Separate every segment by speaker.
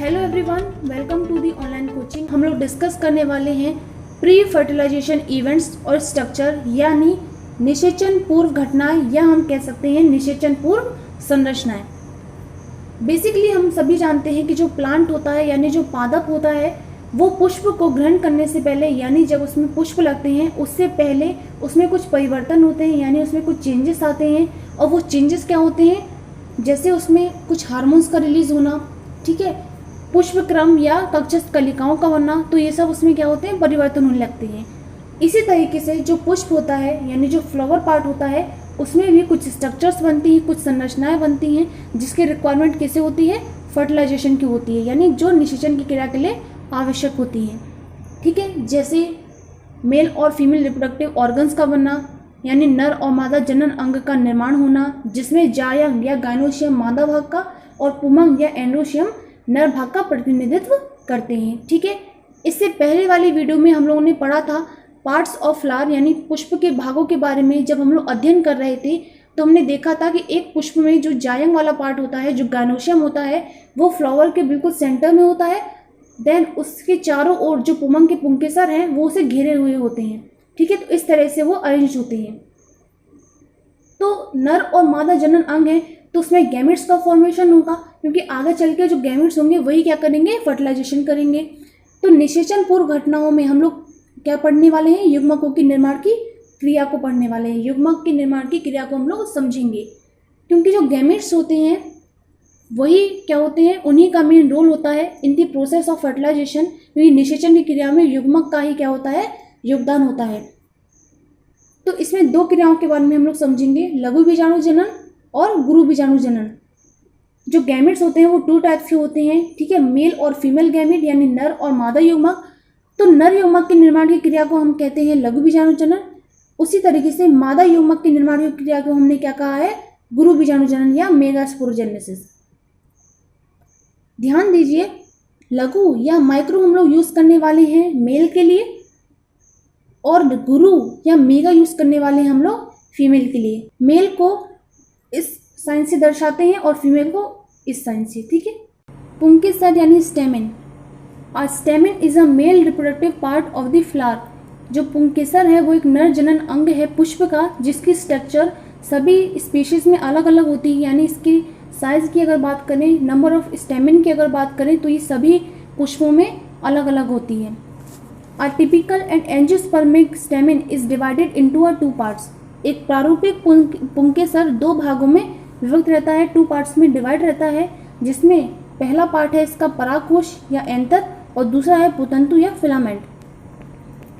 Speaker 1: Hello everyone, welcome to the online coaching. हम लोग discuss करने वाले हैं प्री फर्टिलाइजेशन इवेंट्स और स्ट्रक्चर, यानी निषेचन पूर्व घटनाएं, या हम कह सकते हैं निषेचन पूर्व संरचनाएं। बेसिकली हम सभी जानते हैं कि जो प्लांट होता है यानी जो पादप होता है वो पुष्प को ग्रहण करने से पहले, यानी जब उसमें पुष्प लगते हैं उससे पहले उसमें कुछ परिवर्तन होते हैं, यानी उसमें कुछ चेंजेस आते हैं। और वो चेंजेस क्या होते हैं, जैसे उसमें कुछ हार्मोन्स का रिलीज होना, ठीक है, पुष्प क्रम या कक्षस्थ कलिकाओं का बनना, तो ये सब उसमें क्या होते हैं, परिवर्तन होने लगते हैं। इसी तरीके से जो पुष्प होता है यानी जो फ्लावर पार्ट होता है उसमें भी कुछ स्ट्रक्चर्स बनती हैं, कुछ संरचनाएं बनती हैं, जिसकी रिक्वायरमेंट कैसे होती है, फर्टिलाइजेशन की होती है, यानी जो निषेचन की क्रिया के लिए आवश्यक होती है। ठीक है, जैसे मेल और फीमेल रिप्रोडक्टिव ऑर्गन्स का बनना, यानी नर और मादा जनन अंग का निर्माण होना, जिसमें जायंग या गाइनोशियम मादा भाग का और पुमंग या एंड्रोशियम नर भाग का प्रतिनिधित्व करते हैं। ठीक है, इससे पहले वाली वीडियो में हम लोगों ने पढ़ा था पार्ट्स ऑफ फ्लावर, यानी पुष्प के भागों के बारे में। जब हम लोग अध्ययन कर रहे थे तो हमने देखा था कि एक पुष्प में जो जायंग वाला पार्ट होता है, जो गाइनोशियम होता है, वो फ्लावर के बिल्कुल सेंटर में होता है। देन उसके चारों ओर जो पुमंग के पुंकेसर हैं वो उसे घेरे हुए होते हैं। ठीक है, तो इस तरह से वो अरेंज होते हैं। तो नर और मादा जनन अंग है तो उसमें गैमेट्स का फॉर्मेशन होगा, क्योंकि आगे चल के जो गैमेट्स होंगे वही क्या करेंगे, फर्टिलाइजेशन करेंगे। तो निषेचन पूर्व घटनाओं में हम लोग क्या पढ़ने वाले हैं, युग्मकों की निर्माण की क्रिया को पढ़ने वाले हैं। युग्मक के निर्माण की क्रिया को हम लोग समझेंगे, क्योंकि जो गैमेट्स होते हैं वही क्या होते हैं, उन्हीं का मेन रोल होता है इन दी प्रोसेस ऑफ फर्टिलाइजेशन। क्योंकि निषेचन की क्रिया में युग्मक का ही क्या होता है, योगदान होता है। तो इसमें दो क्रियाओं के बारे में हम लोग समझेंगे, लघु बीजाणु जनन और गुरु बीजाणु जनन। जो गैमेट्स होते हैं वो टू टाइप्स के होते हैं। ठीक है, मेल और फीमेल गैमेट, यानी नर और मादा युग्मक। तो नर युग्मक के निर्माण की क्रिया को हम कहते हैं लघु बीजाणु जनन। उसी तरीके से मादा युग्मक के निर्माण की क्रिया को हमने क्या कहा है, गुरु बीजाणु जनन या मेगास्पोरोजेनेसिस। ध्यान दीजिए, लघु या माइक्रो हम लोग यूज करने वाले हैं मेल के लिए, और गुरु या मेगा यूज करने वाले हैं हम लोग फीमेल के लिए। मेल को इस साइन से दर्शाते हैं और फीमेल को इस साइन से। ठीक है, पुंकेसर यानी स्टेमेन। और stamen is a male reproductive part of the flower. जो पुंकेसर है वो एक नर जनन अंग है पुष्प का, जिसकी स्ट्रक्चर सभी स्पीशीज में अलग अलग होती है। यानी इसकी साइज की अगर बात करें, नंबर ऑफ स्टेमेन की अगर बात करें, तो ये सभी पुष्पों में अलग अलग होती है। A typical and angiospermic stamen is divided into two parts. एक प्रारूपिक पुंकेसर दो भागों में विभक्त रहता है, टू पार्ट्स में डिवाइड रहता है, जिसमें पहला पार्ट है इसका परागकोश या एंथर, और दूसरा है पुतंतु या फिलामेंट।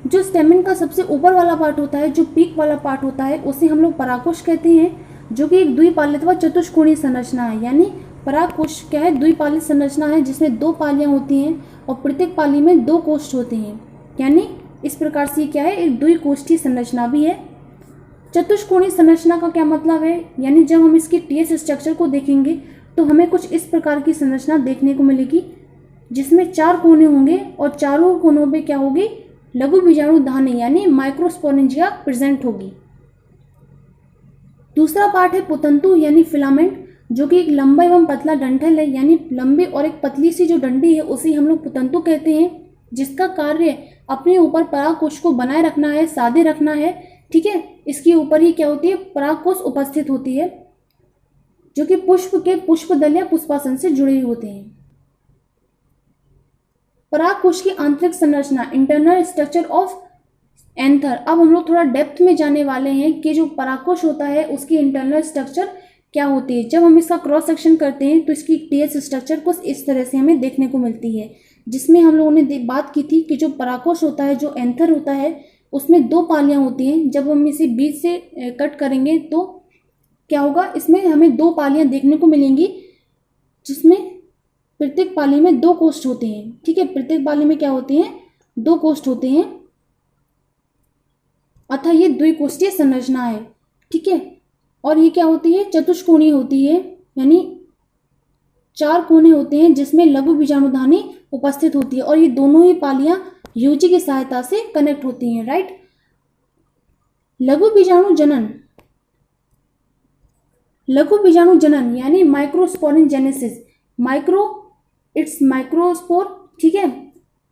Speaker 1: जो स्टेमेन का सबसे ऊपर वाला पार्ट होता है, जो पीक वाला पार्ट होता है, उसे हम लोग परागकोश कहते हैं, जो कि एक द्विपालित व चतुष्कोणीय संरचना है। यानी परागकोश क्या है, द्विपालित संरचना है जिसमें दो पालियां होती हैं और प्रत्येक पाली में दो कोष्ठ होते हैं। यानी इस प्रकार से क्या है, एक द्विकोष्ठीय संरचना भी है। चतुष्कोणीय संरचना का क्या मतलब है, यानी जब हम इसकी टीएस स्ट्रक्चर को देखेंगे तो हमें कुछ इस प्रकार की संरचना देखने को मिलेगी, जिसमें चार कोने होंगे और चारों कोनों पे क्या होगी, लघु बीजाणु धानी यानी माइक्रोस्पोरेंजिया प्रेजेंट होगी। दूसरा पार्ट है पुतंतु यानी फिलामेंट, जो कि एक लंबा एवं पतला डंठल है। यानी लंबी और एक पतली सी जो डंडी है उसे हम लोग पुतंतु कहते हैं, जिसका कार्य अपने ऊपर परागकोश को बनाए रखना है, सादे रखना है। ठीक है, इसके ऊपर ही क्या होती है, परागकोश उपस्थित होती है, जो कि पुष्प के पुष्पदल या पुष्पासन से जुड़े होते हैं। परागकोश की आंतरिक संरचना, इंटरनल स्ट्रक्चर ऑफ एंथर। अब हम लोग थोड़ा डेप्थ में जाने वाले हैं कि जो परागकोश होता है उसकी इंटरनल स्ट्रक्चर क्या होती है। जब हम इसका क्रॉस सेक्शन करते हैं तो इसकी टीएस स्ट्रक्चर कुछ इस तरह से हमें देखने को मिलती है, जिसमें हम लोगों ने बात की थी कि जो परागकोश होता है, जो एंथर होता है, उसमें दो पालियां होती हैं। जब हम इसे बीच से कट करेंगे तो क्या होगा, इसमें हमें दो पालियां देखने को मिलेंगी, जिसमें प्रत्येक पाली में दो कोष्ठ होते हैं। ठीक है, प्रत्येक पाली में क्या होते हैं, दो कोष्ठ होते हैं, अतः ये द्विकोष्ठीय संरचना है। ठीक है, और ये क्या होती है, चतुष्कोणीय होती है, यानी चार कोने होते हैं जिसमें लघु बीजाणुधानी उपस्थित होती है, और ये दोनों ही पालियां यूजी की सहायता से कनेक्ट होती हैं। राइट, लघु बीजाणु जनन। लघु बीजाणु जनन यानी माइक्रोस्पोरेंजेनेसिस। माइक्रो इट्स माइक्रोस्पोर, ठीक है,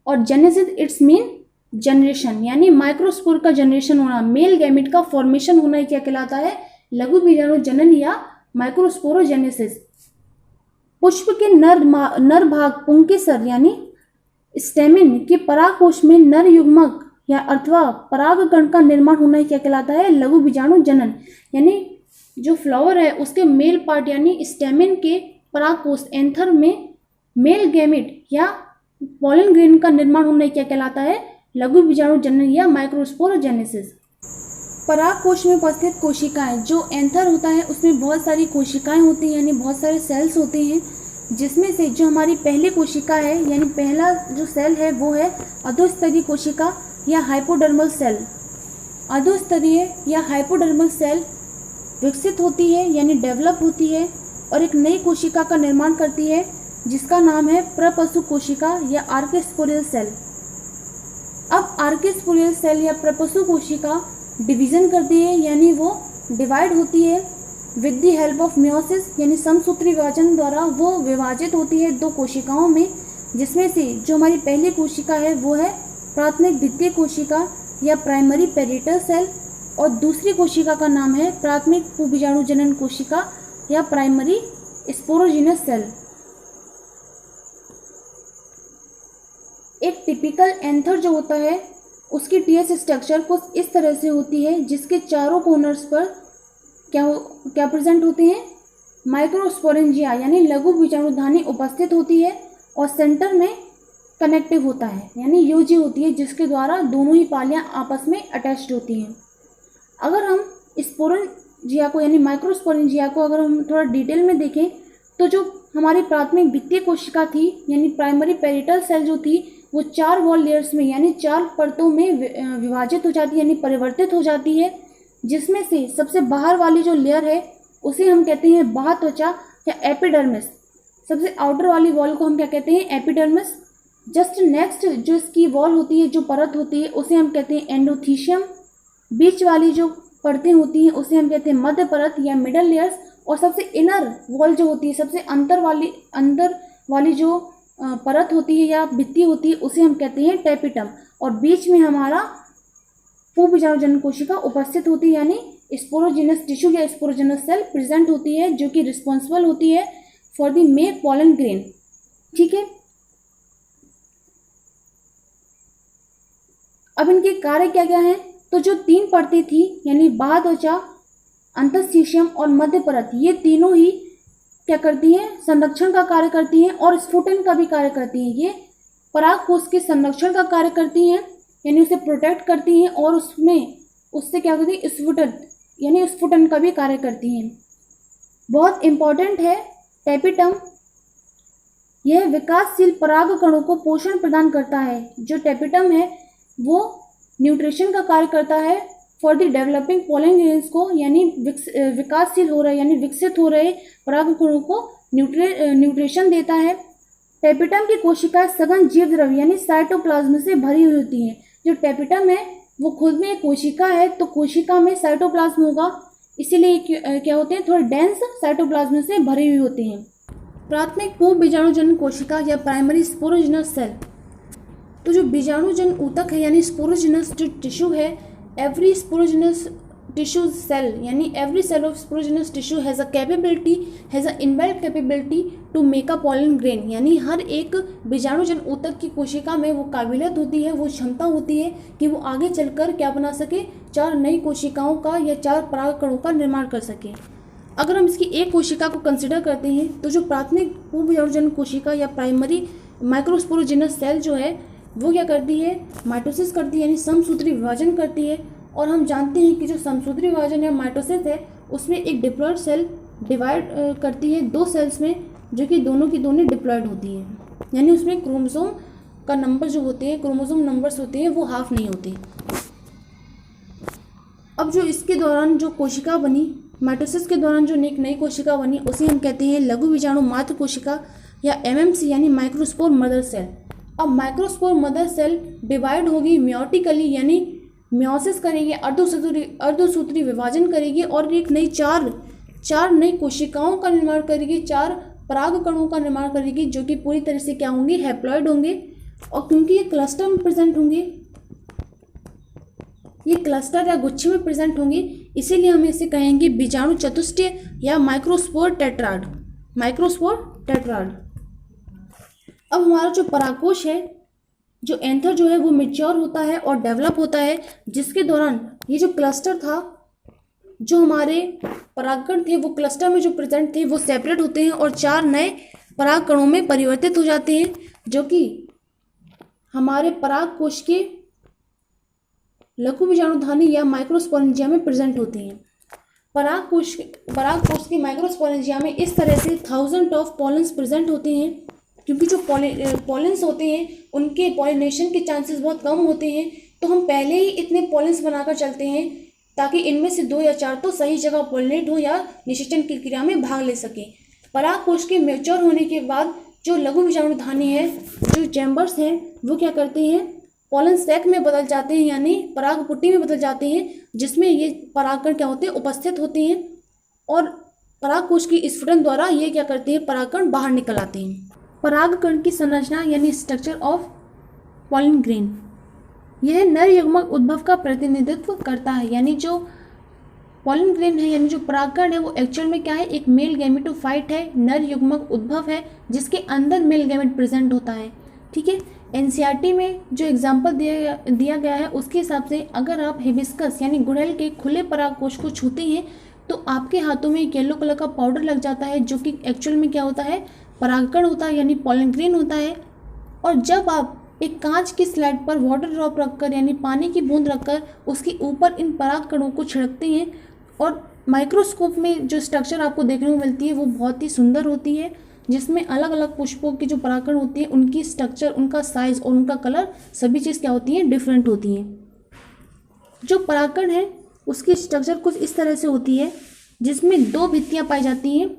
Speaker 1: और जेनेसिस इट्स मीन जनरेशन, यानी माइक्रोस्पोर का जनरेशन होना, मेल गैमेट का फॉर्मेशन होना, ये क्या कहलाता है, लघु बीजाणु जनन या माइक्रोस्पोरोजेनेसिस। पुष्प के नर भाग पुंकेसर यानी स्टेमिन के परागकोश में नर युग्मक या अथवा परागकण का निर्माण होना क्या कहलाता है, लघु बीजाणु जनन। यानी जो फ्लावर है उसके मेल पार्ट यानी स्टेमिन के परागकोश एंथर में मेल गैमेट या पॉलन ग्रेन का निर्माण होना क्या कहलाता है, लघु बीजाणु जनन या माइक्रोस्पोरोजेनेसिस। परागकोश में उपस्थित कोशिकाएं, जो एंथर होता है उसमें बहुत सारी कोशिकाएं होती हैं, यानी बहुत सारे सेल्स होते हैं, जिसमें से जो हमारी पहली कोशिका है यानी पहला जो सेल है वो है अधोस्तरीय कोशिका या हाइपोडर्मल सेल। अधोस्तरीय या हाइपोडर्मल सेल विकसित होती है यानी डेवलप होती है और एक नई कोशिका का निर्माण करती है जिसका नाम है प्रपशु कोशिका या आर्केस्पोरियल सेल। अब आर्केस्पोरियल सेल या प्रपशु कोशिका डिवीजन करती है यानी वो डिवाइड होती है with the help of meiosis यानी समसूत्री विभाजन द्वारा वो विभाजित होती है दो कोशिकाओं में, जिसमें से जो हमारी पहली कोशिका है वो है प्राथमिक द्वितीय कोशिका या प्राइमरी पेरिटल सेल और दूसरी कोशिका का नाम है प्राथमिक पुबीजाणु जनन कोशिका या प्राइमरी स्पोरोजिनस सेल। एक टिपिकल एंथर जो होता है उसकी टीएस स्ट्रक्चर कुछ इस तरह से होती है जिसके चारों कॉर्नर्स पर क्या प्रेजेंट होते हैं, माइक्रोस्पोरेंजिया यानी लघु बीजाणुधानी उपस्थित होती है और सेंटर में कनेक्टिव होता है यानी यूजी होती है जिसके द्वारा दोनों ही पालियां आपस में अटैच्ड होती हैं। अगर हम स्पोरेंजिया को यानी माइक्रोस्पोरेंजिया को अगर हम थोड़ा डिटेल में देखें तो जो हमारी प्राथमिक द्वितीय कोशिका थी यानी प्राइमरी पेरिटल सेल जो थी वो 4 वॉल लेयर्स में यानी 4 परतों में विभाजित हो जाती है यानी परिवर्तित हो जाती है, जिसमें से सबसे बाहर वाली जो लेयर है उसे हम कहते हैं बाह्य त्वचा या एपिडर्मिस। सबसे आउटर वाली वॉल को हम क्या कहते हैं, एपिडर्मिस। जस्ट नेक्स्ट जो इसकी वॉल होती है, जो परत होती है उसे हम कहते हैं एंडोथीशियम। बीच वाली जो परतें होती हैं उसे हम कहते हैं मध्य परत या मिडल लेयर्स। और सबसे इनर वॉल जो होती है, सबसे अंदर वाली जो परत होती है या भित्ति होती है उसे हम कहते हैं टेपिटम। और बीच में हमारा पुबीजाणु जनन कोशिका उपस्थित होती है यानी स्पोरोजिनस टिश्यू या स्पोरोजिनस सेल प्रेजेंट होती है जो कि रिस्पॉन्सिबल होती है for the make pollen grain. ठीक है, अब इनके कार्य क्या क्या हैं, तो जो 3 परतें थी यानी बाह्य त्वचा, अंतःशिशियम और मध्य परत, ये तीनों ही क्या करती हैं, संरक्षण का कार्य करती हैं और स्फुटन का भी कार्य करती हैं। ये परागकोश के संरक्षण का कार्य करती हैं यानी उसे प्रोटेक्ट करती हैं और उससे क्या करती है, स्फुटन यानी स्फुटन का भी कार्य करती हैं। बहुत इंपॉर्टेंट है टेपिटम, यह विकासशील पराग कणों को पोषण प्रदान करता है। जो टेपिटम है वो न्यूट्रिशन का कार्य करता है for the developing pollen grains को, यानी विकासशील हो रहे यानी विकसित हो रहे पराग कणों को न्यूट्रिशन देता है। टेपिटम की कोशिकाएं सघन जीव द्रव्य यानी साइटोप्लाज्म से भरी हुई होती हैं। जो टेपिटम है वो खुद में एक कोशिका है, तो कोशिका में साइटोप्लाज्म होगा, इसीलिए क्या होते हैं, थोड़े डेंस साइटोप्लाज्म से भरी हुई होती हैं। प्राथमिक पुबीजाणुजनन कोशिका या प्राइमरी स्पोरोजिनस सेल, तो जो बीजाणुजन ऊतक है यानी स्पोरोजिनस जो टिश्यू है, एवरी स्पोरोजिनस टिश्यू सेल यानी every cell of sporogenous tissue has a inbuilt capability to make a pollen grain, यानी हर एक बीजाणुजन ऊतक की कोशिका में वो काबिलियत होती है, वो क्षमता होती है कि वो आगे चलकर क्या बना सके, 4 नई कोशिकाओं का या 4 परागकणों का निर्माण कर सके। अगर हम इसकी एक कोशिका को कंसिडर करते हैं तो जो प्राथमिक पुबीजाणुजन कोशिका या प्राइमरी माइक्रोस्पोरोजिनस सेल जो है वो क्या करती है, माइटोसिस करती है यानी समसूत्री विभाजन करती है। और हम जानते हैं कि जो समसूत्री विभाजन या माइटोसिस है उसमें एक डिप्लॉयड सेल डिवाइड करती है 2 सेल्स में, जो कि दोनों की दोनों डिप्लॉयड होती है, यानी उसमें क्रोमोसोम का नंबर जो होते हैं, क्रोमोसोम नंबर्स होते हैं वो हाफ नहीं होते। अब जो इसके दौरान जो कोशिका बनी, माइटोसिस के दौरान जो एक नई कोशिका बनी उसे हम कहते हैं लघु बीजाणु मात्र कोशिका या MMC यानी माइक्रोस्पोर मदर सेल। अब माइक्रोस्पोर मदर सेल डिवाइड होगी म्योटिकली यानी म्योसिस करेगी, अर्धसूत्री विभाजन करेगी और एक नई 4 नई कोशिकाओं का निर्माण करेगी, 4 पराग कणों का निर्माण करेगी जो कि पूरी तरह से क्या होंगे, हैप्लॉइड होंगे। और क्योंकि ये क्लस्टर में प्रेजेंट होंगे, ये क्लस्टर या गुच्छे में प्रेजेंट होंगे, इसीलिए हम इसे कहेंगे बीजाणु चतुष्टय या माइक्रोस्पोर टेट्राड, माइक्रोस्पोर टेट्राड। अब हमारा जो परागकोश है, जो एंथर जो है वो मैच्योर होता है और डेवलप होता है, जिसके दौरान ये जो क्लस्टर था, जो हमारे परागकण थे वो क्लस्टर में जो प्रेजेंट थे वो सेपरेट होते हैं और 4 नए पराग कणों में परिवर्तित हो जाते हैं, जो कि हमारे परागकोश के लघु बीजाणुधानी या माइक्रोस्पोरेंजिया में प्रेजेंट होते हैं। परागकोश की माइक्रोस्पोरेंजिया में इस तरह से 1000 ऑफ पॉलेंस प्रेजेंट होते हैं, क्योंकि जो पॉलेंस होते हैं उनके पॉलिनेशन के चांसेस बहुत कम होते हैं, तो हम पहले ही इतने पॉलेंस बनाकर चलते हैं ताकि इनमें से 2 या 4 तो सही जगह पॉलिनेट हो या निषेचन की क्रिया में भाग ले सकें। परागकोश के मैच्योर होने के बाद जो लघु बीजाणुधानी है, जो चैम्बर्स हैं, वो क्या करते हैं, पॉलन सैक में बदल जाते हैं, यानी पराग पुट्टी में बदल जाते हैं, जिसमें ये परागकण क्या होते हैं, उपस्थित होते हैं और परागकोश की स्फुटन द्वारा ये क्या करते हैं, परागकण बाहर निकल आते हैं। परागकण की संरचना यानी स्ट्रक्चर ऑफ पॉलन ग्रेन, यह नर युग्मक उद्भव का प्रतिनिधित्व करता है। यानी जो पॉलन ग्रेन है, यानी जो परागकण है, वो एक्चुअल में क्या है, एक मेल गैमेटोफाइट है, नर युग्मक उद्भव है, जिसके अंदर मेल गैमेट प्रेजेंट होता है। ठीक है, एनसीईआरटी में जो एग्जाम्पल दिया गया है उसके हिसाब से अगर आप हिबिस्कस यानी गुड़हल के खुले परागकोश को छूते हैं तो आपके हाथों में एक येलो कलर का पाउडर लग जाता है, जो कि एक्चुअल में क्या होता है, परागकण होता है, यानी पॉलन ग्रेन होता है। और जब आप एक कांच की स्लेट पर वाटर ड्रॉप रखकर यानी पानी की बूंद रखकर उसके ऊपर इन परागकणों को छिड़कते हैं और माइक्रोस्कोप में जो स्ट्रक्चर आपको देखने को मिलती है वो बहुत ही सुंदर होती है, जिसमें अलग अलग पुष्पों की जो परागकण होती है उनकी स्ट्रक्चर, उनका साइज और उनका कलर सभी चीज़ क्या होती हैं, डिफरेंट होती हैं। जो परागकण है उसकी स्ट्रक्चर कुछ इस तरह से होती है, जिसमें 2 भित्तियाँ पाई जाती हैं।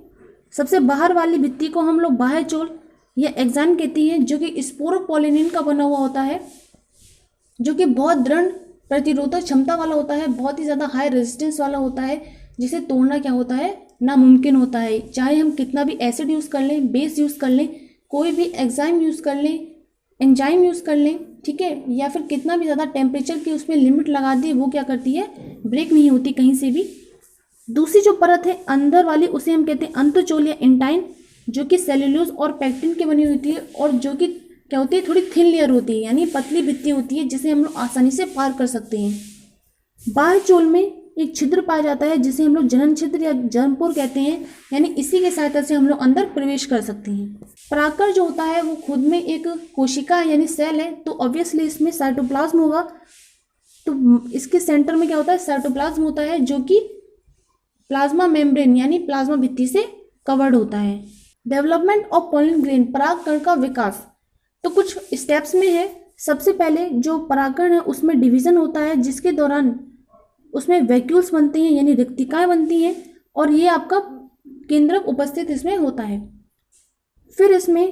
Speaker 1: सबसे बाहर वाली भित्ति को हम लोग बाह्य चोल या एक्सान कहती हैं, जो कि स्पोरोपोलिनिन का बना हुआ होता है, जो कि बहुत दृढ़ प्रतिरोधक क्षमता वाला होता है, बहुत ही ज़्यादा हाई रेजिस्टेंस वाला होता है, जिसे तोड़ना क्या होता है, नामुमकिन होता है। चाहे हम कितना भी एसिड यूज़ कर लें, बेस यूज़ कर लें, कोई भी एंजाइम यूज़ कर लें, एंजाइम यूज़ कर लें, ठीक है, या फिर कितना भी ज़्यादा टेम्परेचर की उसमें लिमिट लगा दी, वो क्या करती है, ब्रेक नहीं होती कहीं से भी। दूसरी जो परत है अंदर वाली, उसे हम कहते हैं अंतःचोल या इंटाइन, जो कि सेल्यूलोज और पैक्टिन की बनी होती है और जो कि क्या होती है, थोड़ी थिन लेयर होती है, यानी पतली भित्ति होती है, जिसे हम लोग आसानी से पार कर सकते हैं। बाह्य चोल में एक छिद्र पाया जाता है जिसे हम लोग जनन छिद्र या जर्मपोर कहते हैं, यानी इसी के सहायता से हम लोग अंदर प्रवेश कर सकते हैं। परागकण जो होता है वो खुद में एक कोशिका यानी सेल है, तो ऑब्वियसली इसमें साइटोप्लाज्म होगा। तो इसके सेंटर में क्या होता है, साइटोप्लाज्म होता है, जो कि प्लाज्मा मेम्ब्रेन यानी प्लाज्मा भित्ति से कवर्ड होता है। डेवलपमेंट ऑफ पॉलन ग्रेन, परागकण का विकास, तो कुछ स्टेप्स में है। सबसे पहले जो परागकण है उसमें डिवीजन होता है, जिसके दौरान उसमें वैक्यूल्स बनते हैं यानी रिक्तिकाएं बनती हैं, और ये आपका केंद्रक उपस्थित इसमें होता है। फिर इसमें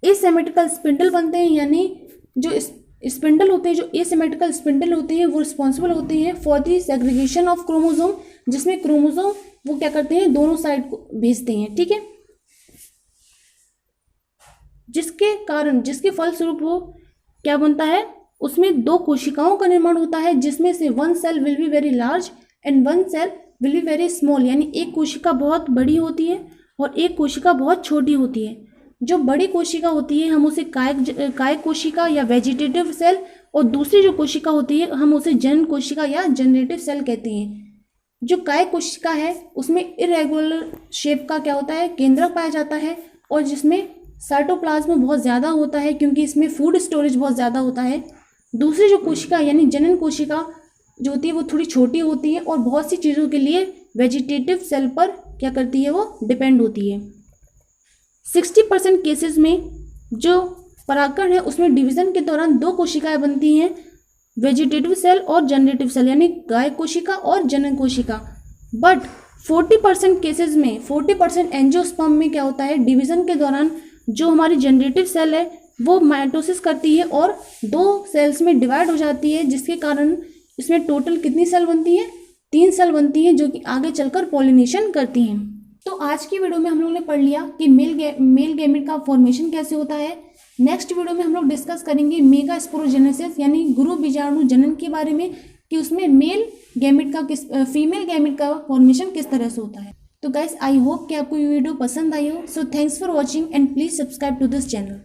Speaker 1: एसिमेट्रिकल स्पिंडल बनते हैं, यानी जो स्पिंडल होते हैं, जो एसिमेट्रिकल स्पिंडल होते हैं वो रिस्पॉन्सिबल होते हैं for the segregation of chromosome, जिसमें क्रोमोसोम वो क्या करते हैं, दोनों साइड को भेजते हैं। ठीक है, जिसके फलस्वरूप वो क्या बनता है, उसमें 2 कोशिकाओं का निर्माण होता है, जिसमें से 1 cell will be very large and 1 cell will be very small, यानी एक कोशिका बहुत बड़ी होती है और एक कोशिका बहुत छोटी होती है। जो बड़ी कोशिका होती है हम उसे कायक कोशिका या वेजिटेटिव सेल, और दूसरी जो कोशिका होती है हम उसे जनन कोशिका या जनरेटिव सेल कहते हैं। जो कायक कोशिका है उसमें इरेगुलर शेप का क्या होता है, केंद्रक पाया जाता है, और जिसमें साइटोप्लाज्म बहुत ज़्यादा होता है क्योंकि इसमें फूड स्टोरेज बहुत ज़्यादा होता है। दूसरी जो कोशिका यानी जनन कोशिका जो होती है वो थोड़ी छोटी होती है और बहुत सी चीज़ों के लिए वेजिटेटिव सेल पर क्या करती है, वो डिपेंड होती है। 60% केसेस में जो परागकण है उसमें डिवीजन के दौरान 2 कोशिकाएं बनती हैं, वेजिटेटिव सेल और जनरेटिव सेल, यानी गाय कोशिका और जनन कोशिका। बट 40% केसेस में 40% एंजियोस्पर्म में क्या होता है, डिवीजन के दौरान जो हमारी जनरेटिव सेल है वो माइटोसिस करती है और 2 सेल्स में डिवाइड हो जाती है, जिसके कारण इसमें टोटल कितनी सेल बनती है, 3 सेल बनती हैं, जो कि आगे चलकर पॉलिनेशन करती हैं। तो आज की वीडियो में हम लोगों ने पढ़ लिया कि मेल गैमेट का फॉर्मेशन कैसे होता है। नेक्स्ट वीडियो में हम लोग डिस्कस करेंगे मेगा स्पोरोजेनेसिस यानी गुरु बीजाणु जनन के बारे में, कि उसमें मेल गैमेट का फीमेल गैमेट का फॉर्मेशन किस तरह से होता है। तो गाइस, आई होप कि आपको ये वीडियो पसंद आई हो। So thanks for watching and please subscribe to this channel.